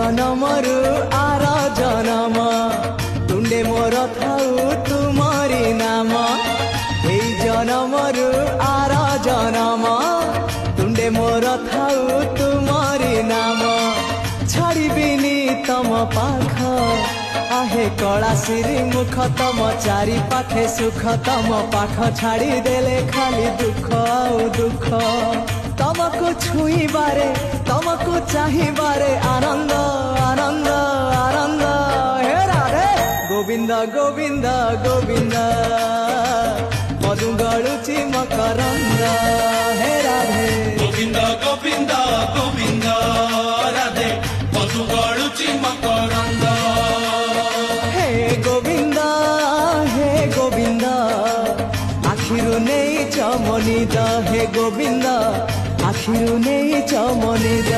জনমরু আর জনম তুণ্ডে মোর থাউ তুমরি নাম। এই জনমরু আর জনম তুণ্ডে মোর থাউ তুমরি নাম। ছাড়িবিনি তম পাখ आहे कलाश्री मुख तम चारि पाखे सुख तम पाख छाड़ी देले खाली दुख आउ दुख। तमको छुईबारे तमको चाहिबारे आनंद आनंद आनंद। हे राधे गोविंद गोविंद गोविंद मधु गळुची मकरंद। हे राधे गोविंद गोविंद गोविंद राधे मधु गळुची मकरंद। हे गोविंद आखिरु नहीं चमनिद। हे गोविंद आखिरु नहीं चमनिद।